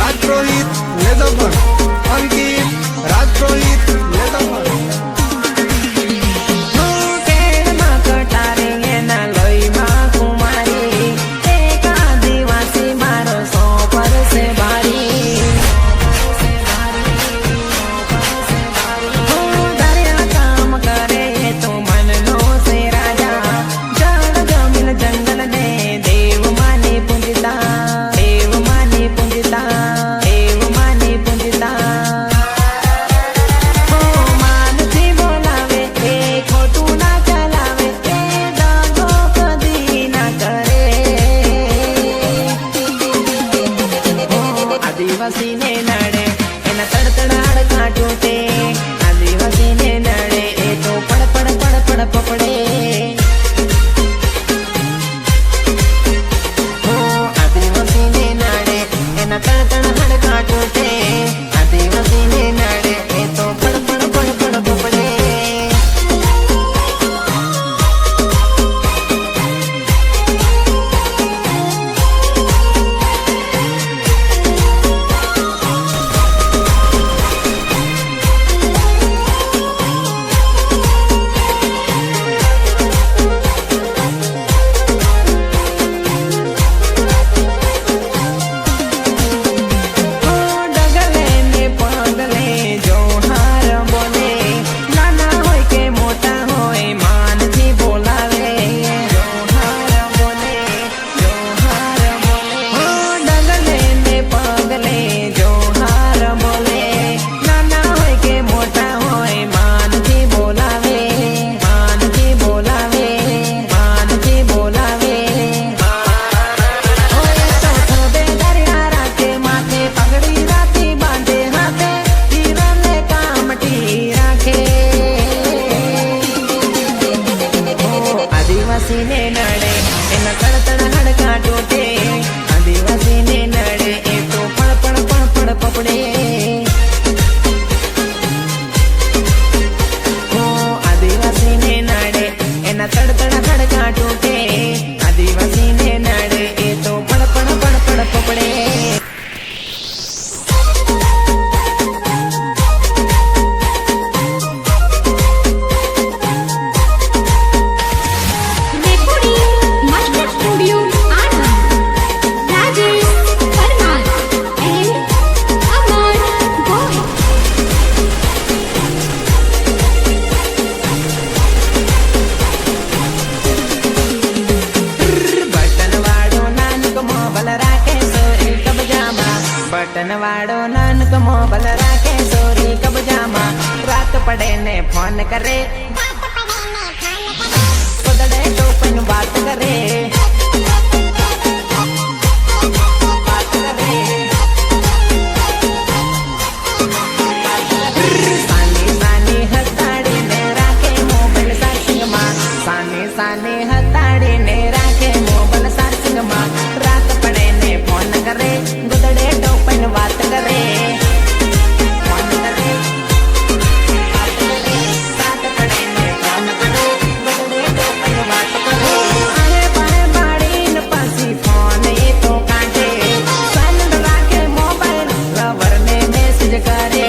राजपुरोहित लेदोपर अंकित राजपुरोहित लेदोपर वाड़ो Nanak mobile राखे sorry कबजामा रात पड़े ने फोन करे खुदड़े टोपन बात करे सानी सानी हताड़ी ने राखे मोबाइल सारसिंग मां सानी सानी हताड़ी ने राखे मोबाइल सारसिंग मां रात पड़े ने फोन करे गुदड़े टोपन बात करे फोन करे बात करे रात पड़े ने फोन करे गुदड़े टोपन बात करे आए बाए बाड़ी न पासी फोन ये तो काटे साइलेंट राखे मोबाइल लवर ने मैसेज करे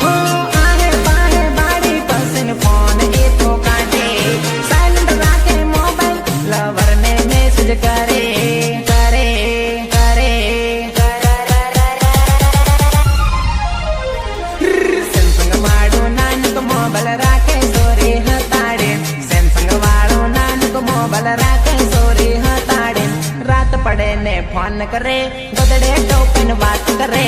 हो आए बाए बाड़ी पासी फोन ये तो काटे साइलेंट राखे मोबाइल लवर ने मैसेज करे फोन करे गदड़े टोपन बात करे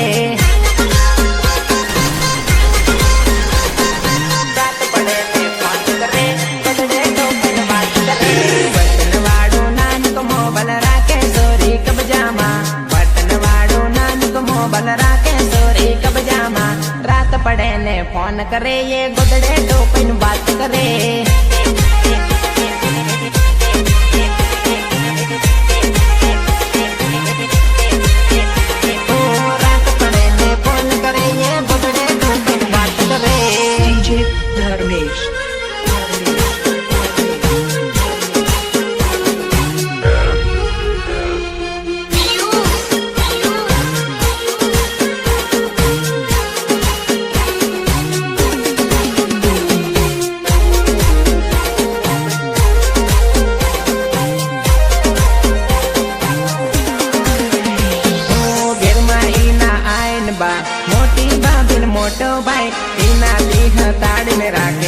रात पड़े ने फोन करे गदड़े टोपन बात करे बटन वाड़ो नानक मोबाइल राखे सोरी कबजामा बटन वाड़ो नानक मोबाइल राखे सोरी कबजामा रात पड़े ने फोन करे ये गदड़े टोपन बात करे મોટી ભાભી ને મોટો ભાઈ એના દી હતાડીને રાખે